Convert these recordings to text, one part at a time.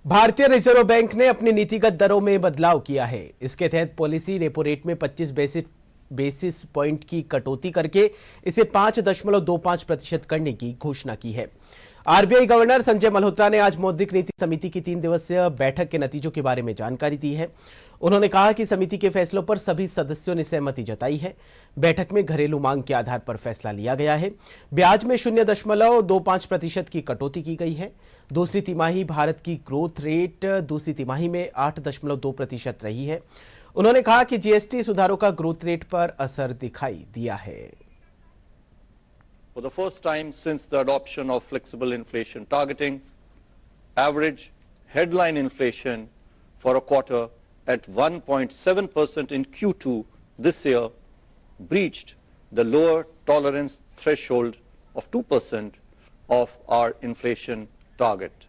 भारतीय reserve bank ने अपनी नीतिगत दरों में बदलाव किया है। इसके तहत पॉलिसी रेपो रेट में 25 बेसिस पॉइंट की कटौती करके इसे 5.25% करने की घोषणा की है। आरबीआई गवर्नर संजय मल्होत्रा ने आज मौद्रिक नीति समिति की 3 दिवसीय बैठक के नतीजों के बारे में जानकारी दी है। उन्होंने कहा कि समिति के फैसलों पर सभी सदस्यों ने सहमति जताई है। बैठक में घरेलू मांग के आधार पर फैसला लिया गया है। ब्याज में 0.25% की कटौती की गई है। दूसरी तिमाही भारत की ग्रोथ रेट दूसरी तिमाही में 8.2% रही है। उन्होंने कहा कि जीएसटी सुधारों का ग्रोथ रेट पर असर दिखाई दिया है। For the first time since the adoption of flexible inflation targeting, average headline inflation for a quarter at 1.7% in Q2 this year breached the lower tolerance threshold of 2% of our inflation target.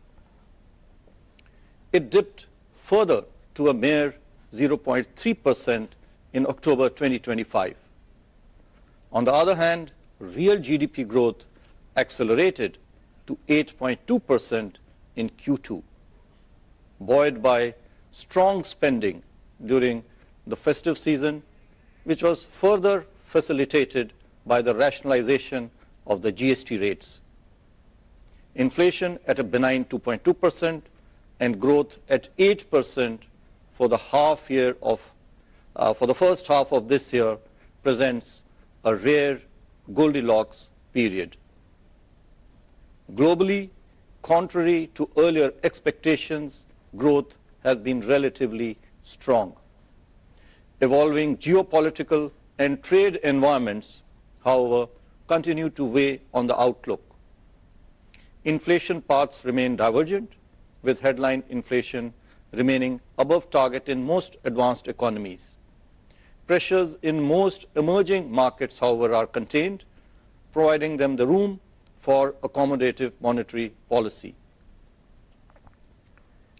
It dipped further to a mere 0.3% in October 2025. On the other hand, real GDP growth accelerated to 8.2% in Q2, buoyed by strong spending during the festive season, which was further facilitated by the rationalization of the GST rates. Inflation at a benign 2.2% and growth at 8% for the first half of this year presents a rare Goldilocks period. Globally, contrary to earlier expectations, growth has been relatively strong. Evolving geopolitical and trade environments, however, continue to weigh on the outlook. Inflation paths remain divergent, with headline inflation remaining above target in most advanced economies. Pressures in most emerging markets, however, are contained, providing them the room for accommodative monetary policy.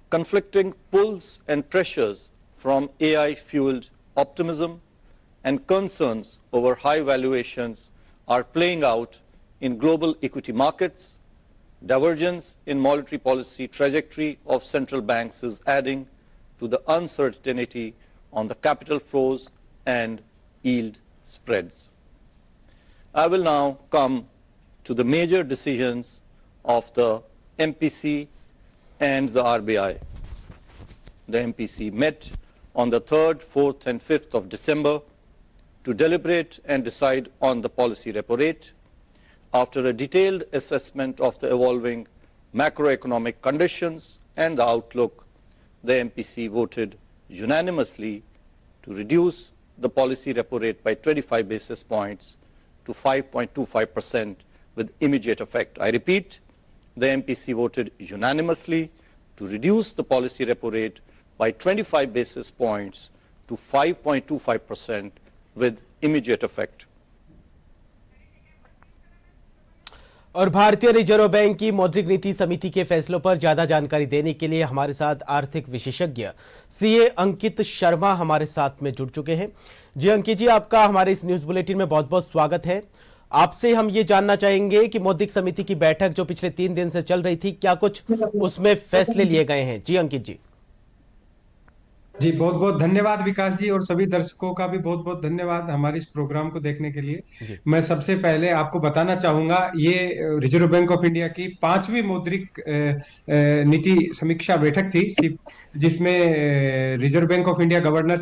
Conflicting pulls and pressures from AI-fueled optimism and concerns over high valuations are playing out in global equity markets. Divergence in monetary policy trajectory of central banks is adding to the uncertainty on the capital flows and yield spreads. I will now come to the major decisions of the MPC and the RBI. The MPC met on the 3rd, 4th and 5th of December to deliberate and decide on the policy repo rate. After a detailed assessment of the evolving macroeconomic conditions and the outlook, the MPC voted unanimously to reduce the policy repo rate by 25 basis points to 5.25% with immediate effect. I repeat, the MPC voted unanimously to reduce the policy repo rate by 25 basis points to 5.25% with immediate effect. और भारतीय reserve bank की मौद्रिक नीति समिति के फैसलों पर ज्यादा जानकारी देने के लिए हमारे साथ आर्थिक विशेषज्ञ सीए अंकित शर्मा हमारे साथ में जुड़ चुके हैं। जी अंकित जी, आपका हमारे इस न्यूज बुलेटिन में बहुत बहुत स्वागत है। आपसे हम ये जानना चाहेंगे कि मौद्रिक समिति की बैठक जो पिछले 3 दिन से चल रही थी, क्या कुछ उसमें फैसले लिए गए हैं? जी अंकित जी। जी बहुत बहुत धन्यवाद विकास जी, और सभी दर्शकों का भी बहुत बहुत धन्यवाद हमारे इस प्रोग्राम को देखने के लिए। मैं सबसे पहले आपको बताना चाहूंगा, ये रिजर्व बैंक ऑफ इंडिया की 5वीं मौद्रिक नीति समीक्षा बैठक थी, जिसमें reserve bank of India governor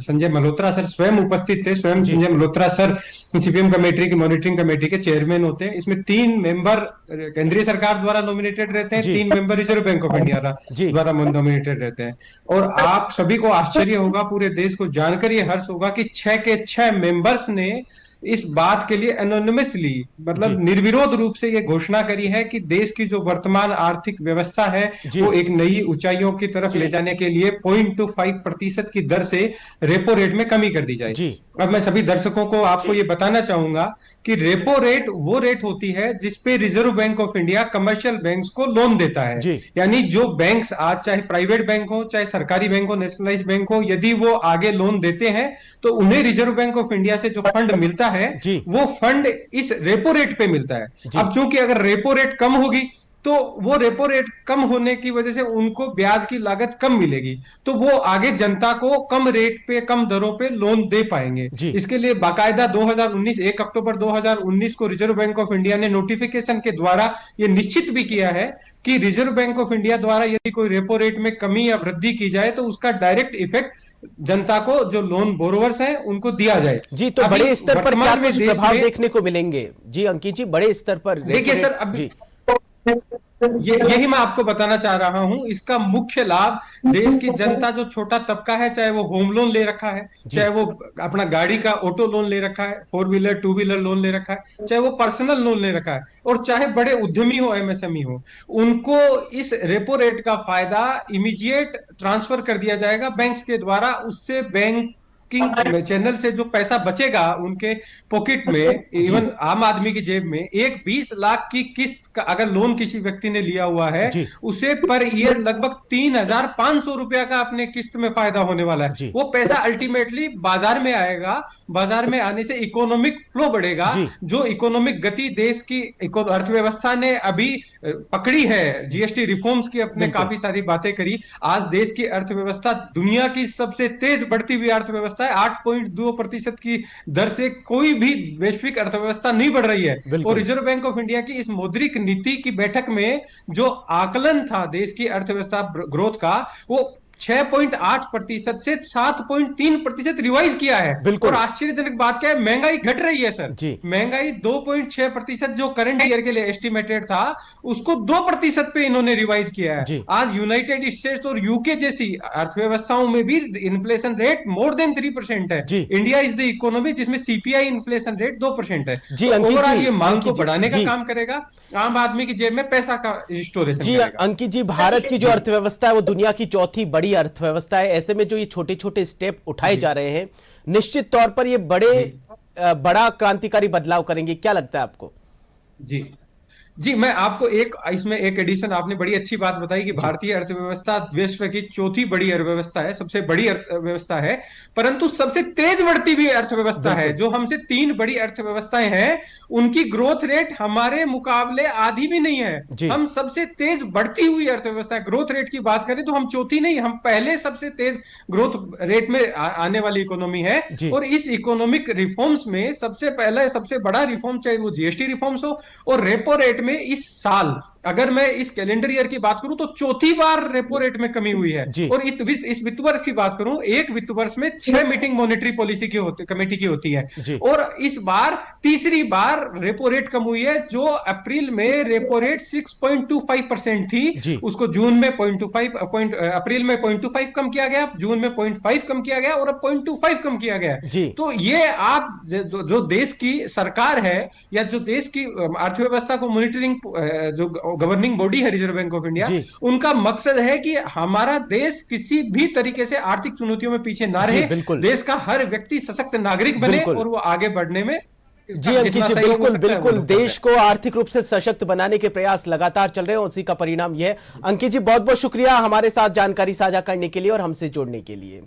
Sanjay Malhotra sir स्वयं उपस्थित थे। स्वयं Sanjay Malhotra sir CPM committee की मॉनिटरिंग कमेटी के चेयरमैन होते हैं। इसमें 3 मेंबर केंद्रीय सरकार द्वारा नॉमिनेटेड रहते हैं, 3 member reserve bank of India द्वारा नॉमिनेटेड रहते हैं। और आप सभी को आश्चर्य होगा, पूरे देश को जानकर ये हर्ष होगा कि 6 के 6 मेंबर्स ने इस बात के लिए एनोनिमसली, मतलब निर्विरोध रूप से ये घोषणा करी है कि देश की जो वर्तमान आर्थिक व्यवस्था है वो एक नई ऊंचाइयों की तरफ ले जाने के लिए 0.25% की दर से रेपो रेट में कमी कर दी जाए। अब मैं सभी दर्शकों को आपको ये बताना चाहूंगा कि रेपो रेट वो रेट होती है जिसपे reserve bank of India commercial banks को लोन देता है। यानी जो बैंक्स आज चाहे प्राइवेट बैंक हो, चाहे सरकारी बैंक हो, नेशनलाइज्ड बैंक हो, यदि वो आगे लोन देते हैं तो उन्हें रिजर्व बैंक ऑफ इंडिया से जो फंड मिलता है वो फंड इस रेपो रेट पे मिलता है। अब चूंकि अगर रेपो रेट कम होगी तो वो रेपो रेट कम होने की वजह से उनको ब्याज की लागत कम मिलेगी, तो वो आगे जनता को कम रेट पे, कम दरों पे लोन दे पाएंगे। जी। इसके लिए बाकायदा 2019 1 अक्टूबर 2019 को रिजर्व बैंक ऑफ इंडिया ने नोटिफिकेशन के द्वारा ये निश्चित भी किया है कि रिजर्व बैंक ऑफ इंडिया द्वारा यदि कोई रेपो रेट में कमी या वृद्धि की जाए तो उसका डायरेक्ट इफेक्ट जनता को, जो लोन बोरोवर्स हैं, उनको दिया जाए। जी, तो अभी बड़े स्तर पर क्या वर्तमान में कुछ देश प्रभाव में, देखने को मिलेंगे? जी अंकित जी, बड़े स्तर पर देखिए सर, अभी जी यही मैं आपको बताना चाह रहा हूं। इसका मुख्य लाभ देश की जनता, जो छोटा तबका है, चाहे वो होम लोन ले रखा है, चाहे वो अपना गाड़ी का ऑटो लोन ले रखा है, 4 व्हीलर 2 व्हीलर लोन ले रखा है, चाहे वो पर्सनल लोन ले रखा है, और चाहे बड़े उद्यमी हो, एमएसएमई हो, उनको इस रेपो रेट का फायदा इमीडिएट ट्रांसफर कर दिया जाएगा बैंक्स के द्वारा। उससे बैंक चैनल से जो पैसा बचेगा उनके पॉकेट में, इवन आम आदमी की जेब में, एक 20 लाख की किस्त का अगर लोन किसी व्यक्ति ने लिया हुआ है, जी। उसे पर ईयर लगभग 3,500 रुपया का अपने किस्त में फायदा होने वाला है। जी। वो पैसा अल्टीमेटली बाजार में आएगा, बाजार में आने से इकोनॉमिक फ्लो बढ़ेगा। जी। जो इकोनॉमिक गति देश की अर्थव्यवस्था ने अभी पकड़ी है, जीएसटी रिफॉर्म्स की अपने काफी सारी बातें करी, आज देश की अर्थव्यवस्था दुनिया की सबसे तेज बढ़ती हुई अर्थव्यवस्था है। 8.2% की दर से कोई भी वैश्विक अर्थव्यवस्था नहीं बढ़ रही है। और रिजर्व बैंक ऑफ इंडिया की इस मौद्रिक नीति की बैठक में जो आकलन था देश की अर्थव्यवस्था ग्रोथ का, वो 6.8% से 7.3% रिवाइज किया है। और आश्चर्यजनक बात क्या है, महंगाई घट रही है सर। महंगाई 2.6% जो करंट ईयर के लिए एस्टिमेटेड था, उसको 2% पे इन्होंने रिवाइज किया है। आज यूनाइटेड स्टेट्स और यूके जैसी अर्थव्यवस्थाओं में भी इन्फ्लेशन रेट मोर देन 3% है। इंडिया इज द इकोनॉमी जिसमें सीपीआई इन्फ्लेशन रेट 2% है। ओवरऑल ये मांग को बढ़ाने का काम करेगा, आम आदमी की जेब में पैसा का स्टोरेज। जी अंकित जी, भारत की जो अर्थव्यवस्था है वो दुनिया की चौथी बड़ी अर्थव्यवस्था है। ऐसे में जो ये छोटे छोटे स्टेप उठाए जा रहे हैं, निश्चित तौर पर ये बड़ा क्रांतिकारी बदलाव करेंगे, क्या लगता है आपको? जी, मैं आपको इसमें एक एडिशन, आपने बड़ी अच्छी बात बताई कि भारतीय अर्थव्यवस्था विश्व की चौथी बड़ी अर्थव्यवस्था है, सबसे बड़ी अर्थव्यवस्था है, परंतु सबसे तेज बढ़ती हुई अर्थव्यवस्था है। जो हमसे 3 बड़ी अर्थव्यवस्थाएं हैं, उनकी ग्रोथ रेट हमारे मुकाबले आधी भी नहीं है। हम सबसे तेज बढ़ती हुई अर्थव्यवस्था है। ग्रोथ रेट की बात करें तो हम चौथी नहीं, हम पहले सबसे तेज ग्रोथ रेट में आने वाली इकोनॉमी है। और इस इकोनॉमिक रिफॉर्म्स में सबसे पहला, सबसे बड़ा रिफॉर्म, चाहे वो जीएसटी रिफॉर्म्स हो और रेपो रेट में इस साल, अगर मैं इस कैलेंडर ईयर की बात करूं तो चौथी बार रेपो रेट में कमी हुई है। और इस वित्त वर्ष की बात करूं, एक वित्त वर्ष में 6 मीटिंग मॉनेटरी पॉलिसी की कमेटी की होती है। और इस बार तीसरी बार रेपो रेट कम हुई है। जो अप्रैल में रेपो रेट 6.25% थी, उसको जून में अप्रैल में 0.25 कम किया गया, जून में 0.5 कम किया गया और अब 0.25 कम किया गया। तो ये आप जो देश की सरकार है या जो देश की अर्थव्यवस्था को मॉनिटरिंग, जो गवर्निंग बॉडी है रिजर्व बैंक ऑफ इंडिया, उनका मकसद है कि हमारा देश किसी भी तरीके से आर्थिक चुनौतियों में पीछे ना रहे, देश का हर व्यक्ति सशक्त नागरिक बने और वो आगे बढ़ने में। जी अंकित जी, बिल्कुल देश को आर्थिक रूप से सशक्त बनाने के प्रयास लगातार चल रहे हैं, उसी का परिणाम यह है। अंकित जी, बहुत बहुत शुक्रिया हमारे साथ जानकारी साझा करने के लिए और हमसे जुड़ने के लिए।